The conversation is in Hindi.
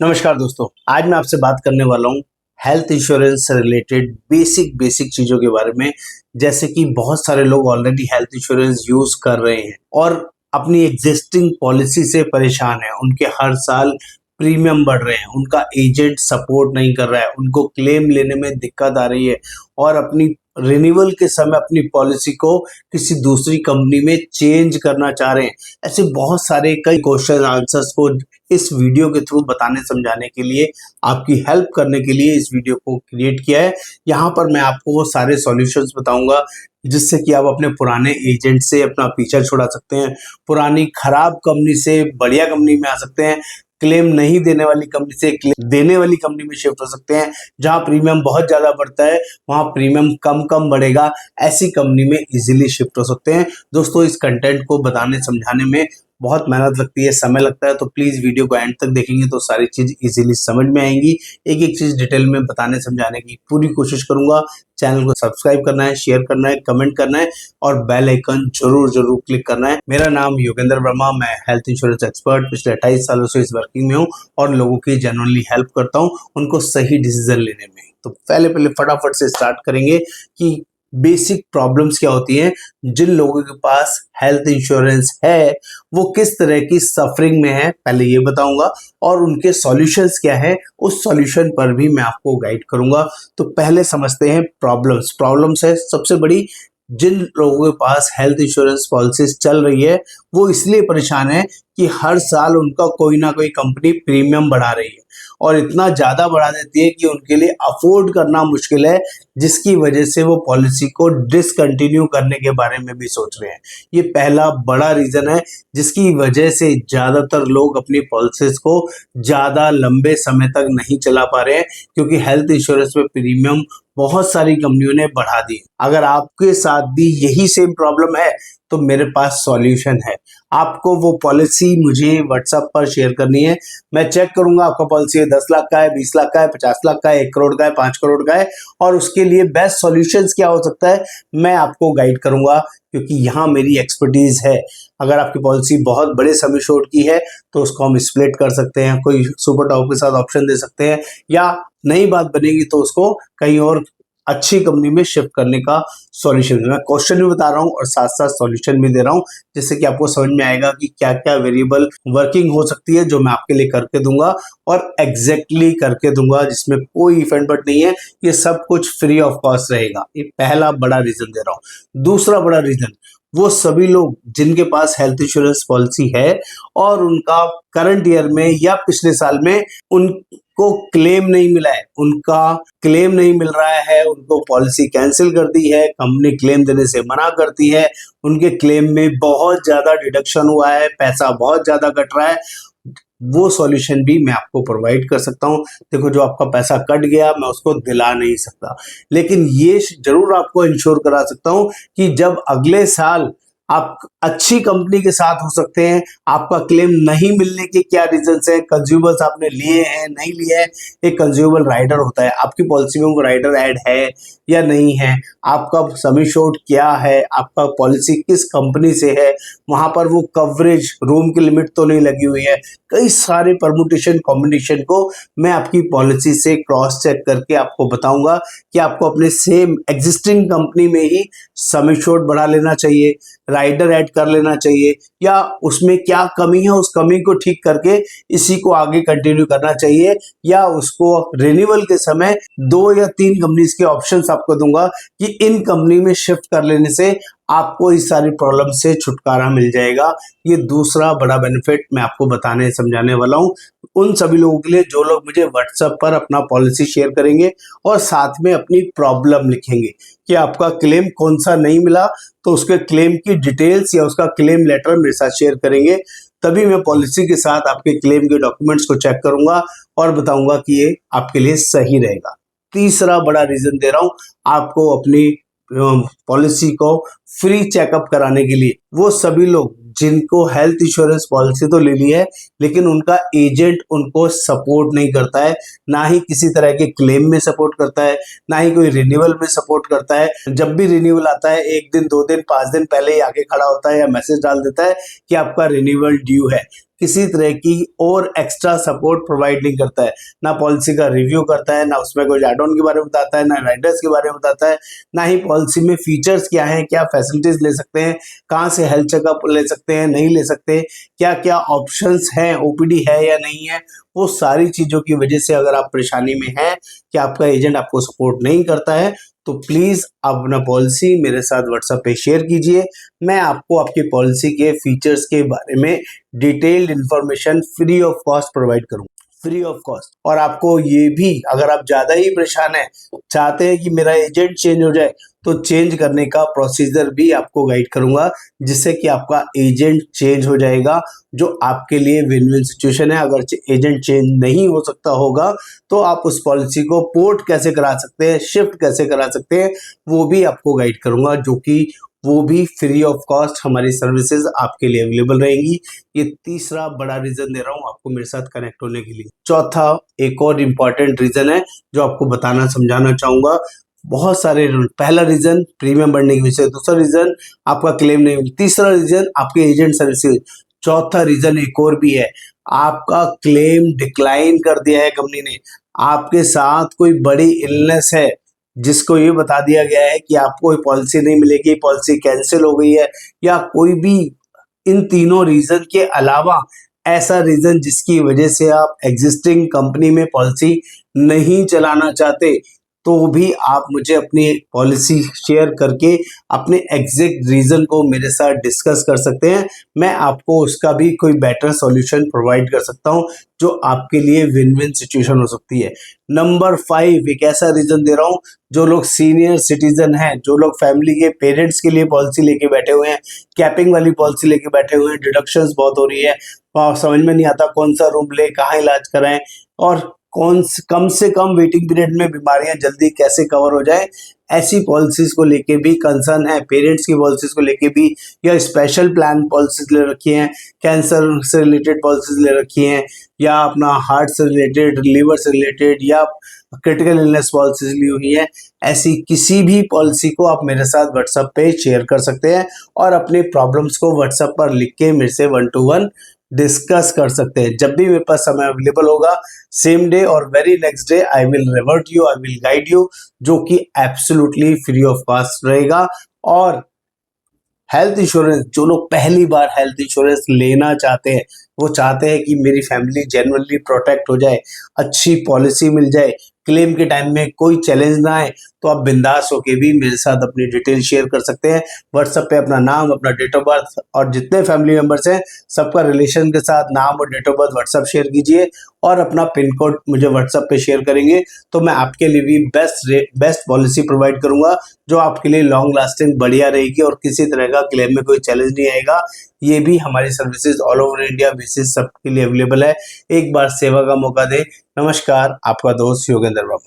नमस्कार दोस्तों, आज मैं आपसे बात करने वाला हूँ हेल्थ इंश्योरेंस से रिलेटेड बेसिक चीज़ों के बारे में। जैसे कि बहुत सारे लोग ऑलरेडी हेल्थ इंश्योरेंस यूज़ कर रहे हैं और अपनी एग्जिस्टिंग पॉलिसी से परेशान हैं। उनके हर साल प्रीमियम बढ़ रहे हैं, उनका एजेंट सपोर्ट नहीं कर रहा है, उनको क्लेम लेने में दिक्कत आ रही है और अपनी रिन्यूअल के समय अपनी पॉलिसी को किसी दूसरी कंपनी में चेंज करना चाह रहे हैं। ऐसे बहुत सारे कई क्वेश्चन आंसर्स को इस वीडियो के थ्रू बताने समझाने के लिए, आपकी हेल्प करने के लिए इस वीडियो को क्रिएट किया है। यहाँ पर मैं आपको वो सारे सॉल्यूशंस बताऊंगा जिससे कि आप अपने पुराने एजेंट से अपना पीछा छुड़ा सकते हैं, पुरानी खराब कंपनी से बढ़िया कंपनी में आ सकते हैं, क्लेम नहीं देने वाली कंपनी से क्लेम देने वाली कंपनी में शिफ्ट हो सकते हैं। जहां प्रीमियम बहुत ज्यादा बढ़ता है वहां प्रीमियम कम कम बढ़ेगा, ऐसी कंपनी में इजीली शिफ्ट हो सकते हैं। दोस्तों, इस कंटेंट को बताने समझाने में बहुत मेहनत लगती है, समय लगता है, तो प्लीज वीडियो को एंड तक देखेंगे तो सारी चीज इजीली समझ में आएंगी। एक एक चीज डिटेल में बताने समझाने की पूरी कोशिश करूंगा। चैनल को सब्सक्राइब करना है, शेयर करना है, कमेंट करना है और बेल आइकन जरूर क्लिक करना है। मेरा नाम योगेंद्र वर्मा, मैं हेल्थ इंश्योरेंस एक्सपर्ट पिछले 28 सालों से इस वर्किंग में हूँ और लोगों की जेन्युइनली हेल्प करता हूँ उनको सही डिसीजन लेने में। तो पहले फटाफट से स्टार्ट करेंगे कि बेसिक प्रॉब्लम्स क्या होती हैं। जिन लोगों के पास हेल्थ इंश्योरेंस है वो किस तरह की सफरिंग में है, पहले ये बताऊंगा और उनके सॉल्यूशंस क्या है, उस सॉल्यूशन पर भी मैं आपको गाइड करूंगा। तो पहले समझते हैं प्रॉब्लम्स है सबसे बड़ी। जिन लोगों के पास हेल्थ इंश्योरेंस पॉलिसीज चल रही है वो इसलिए परेशान है कि हर साल उनका कोई ना कोई कंपनी प्रीमियम बढ़ा रही है और इतना ज्यादा बढ़ा देती है कि उनके लिए अफोर्ड करना मुश्किल है, जिसकी वजह से वो पॉलिसी को डिसकंटिन्यू करने के बारे में भी सोच रहे हैं। ये पहला बड़ा रीजन है जिसकी वजह से ज्यादातर लोग अपनी पॉलिसीज को ज्यादा लंबे समय तक नहीं चला पा रहे हैं, क्योंकि हेल्थ इंश्योरेंस में प्रीमियम बहुत सारी कंपनियों ने बढ़ा दी। अगर आपके साथ भी यही सेम प्रॉब्लम है तो मेरे पास सॉल्यूशन है। आपको वो पॉलिसी मुझे व्हाट्सएप पर शेयर करनी है, मैं चेक करूंगा आपका पॉलिसी 10 लाख का है, 20 लाख का है, 50 लाख का है, 1 करोड़ का है, 5 करोड़ का है और उसके लिए बेस्ट सॉल्यूशंस क्या हो सकता है मैं आपको गाइड करूंगा, क्योंकि यहाँ मेरी एक्सपर्टीज है। अगर आपकी पॉलिसी बहुत बड़े सम एश्योर्ड की है तो उसको हम स्प्लिट कर सकते हैं, कोई सुपर टॉप के साथ ऑप्शन दे सकते हैं, या नई बात बनेगी तो उसको कहीं और अच्छी कंपनी में शिफ्ट करने का सॉल्यूशन। मैं क्वेश्चन भी बता रहा हूँ और साथ साथ सॉल्यूशन भी दे रहा हूँ, जिससे कि आपको समझ में आएगा कि क्या क्या वेरिएबल वर्किंग हो सकती है, जो मैं आपके लिए करके दूंगा और एग्जैक्टली करके दूंगा, जिसमें कोई इफेंट बट नहीं है। ये सब कुछ फ्री ऑफ कॉस्ट रहेगा। ये पहला बड़ा रीजन दे रहा हूँ। दूसरा बड़ा रीजन, वो सभी लोग जिनके पास हेल्थ इंश्योरेंस पॉलिसी है और उनका करंट ईयर में या पिछले साल में उनको क्लेम नहीं मिला है, उनका क्लेम नहीं मिल रहा है, उनको पॉलिसी कैंसिल कर दी है, कंपनी क्लेम देने से मना करती है, उनके क्लेम में बहुत ज्यादा डिडक्शन हुआ है, पैसा बहुत ज्यादा कट रहा है, वो सॉल्यूशन भी मैं आपको प्रोवाइड कर सकता हूं। देखो, जो आपका पैसा कट गया मैं उसको दिला नहीं सकता, लेकिन ये जरूर आपको इंश्योर करा सकता हूं कि जब अगले साल आप अच्छी कंपनी के साथ हो सकते हैं, आपका क्लेम नहीं मिलने के क्या रीजंस है, कंज्यूमर्स आपने लिए हैं नहीं लिए हैं। एक कंज्यूमर राइडर होता है, आपकी पॉलिसी में वो राइडर ऐड है या नहीं है, आपका सम एश्योर्ड क्या है, आपका पॉलिसी किस कंपनी से है, वहां पर वो कवरेज रूम की लिमिट तो नहीं लगी हुई है। कई सारे परमुटेशन कॉम्बिनेशन को मैं आपकी पॉलिसी से क्रॉस चेक करके आपको बताऊंगा कि आपको अपने सेम एग्जिस्टिंग कंपनी में ही सम एश्योर्ड बढ़ा लेना चाहिए, राइडर ऐड कर लेना चाहिए, या उसमें क्या कमी है उस कमी को ठीक करके इसी को आगे कंटिन्यू करना चाहिए, या उसको रिन्यूअल के समय 2 या 3 कंपनीज के ऑप्शंस आपको दूंगा कि इन कंपनी में शिफ्ट कर लेने से आपको इस सारी प्रॉब्लम से छुटकारा मिल जाएगा। ये दूसरा बड़ा बेनिफिट मैं आपको बताने समझाने वाला हूँ उन सभी लोगों के लिए जो लोग मुझे व्हाट्सएप पर अपना पॉलिसी शेयर करेंगे और साथ में अपनी प्रॉब्लम लिखेंगे कि आपका क्लेम कौन सा नहीं मिला, तो उसके क्लेम की डिटेल्स या उसका क्लेम लेटर मेरे साथ शेयर करेंगे। तभी मैं पॉलिसी के साथ आपके क्लेम के डॉक्यूमेंट्स को चेक करूंगा और बताऊंगा कि ये आपके लिए सही रहेगा। तीसरा बड़ा रीजन दे रहा हूं आपको अपनी पॉलिसी को फ्री चेकअप कराने के लिए। वो सभी लोग जिनको हेल्थ इंश्योरेंस पॉलिसी तो ले ली है लेकिन उनका एजेंट उनको सपोर्ट नहीं करता है, ना ही किसी तरह के क्लेम में सपोर्ट करता है, ना ही कोई रिन्यूअल में सपोर्ट करता है। जब भी रिन्यूअल आता है 1 दिन 2 दिन 5 दिन पहले ही आके खड़ा होता है या मैसेज डाल देता है कि आपका रिन्यूअल ड्यू है। किसी तरह की और एक्स्ट्रा सपोर्ट प्रोवाइड नहीं करता है, ना पॉलिसी का रिव्यू करता है, ना उसमें कोई एड ऑन के बारे में बताता है, ना राइडर्स के बारे में बताता है, ना ही पॉलिसी में फीचर्स क्या हैं, क्या फैसिलिटीज ले सकते हैं, कहाँ से हेल्थ चेकअप ले सकते हैं, नहीं ले सकते, क्या क्या ऑप्शंस हैं, ओपीडी है या नहीं है। वो सारी चीजों की वजह से अगर आप परेशानी में हैं कि आपका एजेंट आपको सपोर्ट नहीं करता है, तो प्लीज आप अपना पॉलिसी मेरे साथ व्हाट्सएप पे शेयर कीजिए। मैं आपको आपकी पॉलिसी के फीचर्स के बारे में detailed information free of cost provide करूंगा, फ्री ऑफ कॉस्ट। और आपको ये भी, अगर आप ज्यादा ही परेशान हैं, चाहते हैं कि मेरा एजेंट चेंज हो जाए, तो चेंज करने का प्रोसीजर भी आपको गाइड करूंगा, जिससे कि आपका एजेंट चेंज हो जाएगा, जो आपके लिए विन विन सिचुएशन है। अगर एजेंट चेंज नहीं हो सकता होगा, तो आप उस पॉलिसी को पोर्ट कैसे करा सकते हैं, शिफ्ट कैसे करा सकते हैं, वो भी आपको गाइड करूंगा, जो कि वो भी फ्री ऑफ कॉस्ट हमारी सर्विसेज आपके लिए अवेलेबल रहेंगी। ये तीसरा बड़ा रीजन दे रहा हूँ आपको मेरे साथ कनेक्ट होने के लिए। चौथा एक और इम्पॉर्टेंट रीजन है जो आपको बताना समझाना चाहूंगा। बहुत सारे, पहला रीजन प्रीमियम बढ़ने की वजह से, दूसरा रीजन आपका क्लेम नहीं, तीसरा रीजन आपके एजेंट सर्विसेज, चौथा रीजन एक और भी है, आपका क्लेम डिक्लाइन कर दिया है कंपनी ने। आपके साथ कोई बड़ी इलनेस है जिसको ये बता दिया गया है कि आपको पॉलिसी नहीं मिलेगी, पॉलिसी कैंसिल हो गई है, या कोई भी इन तीनों रीजन के अलावा ऐसा रीजन जिसकी वजह से आप एग्जिस्टिंग कंपनी में पॉलिसी नहीं चलाना चाहते, तो भी आप मुझे अपनी पॉलिसी शेयर करके अपने एग्जैक्ट रीजन को मेरे साथ डिस्कस कर सकते हैं। मैं आपको उसका भी कोई बेटर सॉल्यूशन प्रोवाइड कर सकता हूं, जो आपके लिए विन विन सिचुएशन हो सकती है। नंबर 5 एक ऐसा रीजन दे रहा हूं, जो लोग सीनियर सिटीजन हैं, जो लोग फैमिली के पेरेंट्स के लिए पॉलिसी लेके बैठे हुए हैं, कैपिंग वाली पॉलिसी लेके बैठे हुए हैं, डिडक्शंस बहुत हो रही है और समझ में नहीं आता कौन सा रूम ले, कहाँ इलाज कराएं, और कम से कम वेटिंग पीरियड में बीमारियां जल्दी कैसे कवर हो जाए, ऐसी पॉलिसीज को लेके भी कंसर्न है। पेरेंट्स की पॉलिसीज को लेके भी, या स्पेशल प्लान पॉलिसीज ले रखी हैं, कैंसर से रिलेटेड पॉलिसीज ले रखी हैं, या अपना हार्ट से रिलेटेड, लीवर से रिलेटेड, या क्रिटिकल इलनेस पॉलिसीज ली हुई है, ऐसी किसी भी पॉलिसी को आप मेरे साथ व्हाट्सएप पे शेयर कर सकते हैं और अपने प्रॉब्लम्स को व्हाट्सएप पर लिख के मेरे से 1 to 1 डिस्कस कर सकते हैं। जब भी मेरे पास समय अवेलेबल होगा, सेम डे और very next day I will revert you, I will guide you, जो कि एब्सोल्युटली फ्री ऑफ कॉस्ट रहेगा। और हेल्थ इंश्योरेंस, जो लोग पहली बार हेल्थ इंश्योरेंस लेना चाहते हैं, वो चाहते हैं कि मेरी फैमिली जेन्युइनली प्रोटेक्ट हो जाए, अच्छी पॉलिसी मिल जाए, क्लेम के टाइम में कोई चैलेंज ना आए, तो आप बिंदास होके भी मेरे साथ अपनी डिटेल शेयर कर सकते हैं। व्हाट्सएप पे अपना नाम, अपना डेट ऑफ बर्थ और जितने फैमिली मेंबर्स हैं सबका रिलेशन के साथ नाम और date of birth WhatsApp share कीजिए, और अपना पिन कोड मुझे व्हाट्सएप पे शेयर करेंगे, तो मैं आपके लिए भी बेस्ट पॉलिसी प्रोवाइड करूंगा, जो आपके लिए लॉन्ग लास्टिंग बढ़िया रहेगी और किसी तरह का क्लेम में कोई चैलेंज नहीं आएगा। ये भी हमारी services all over India basis सबके लिए अवेलेबल है। एक बार सेवा का मौका दें। नमस्कार, आपका दोस्त योगेंद्र वर्मा।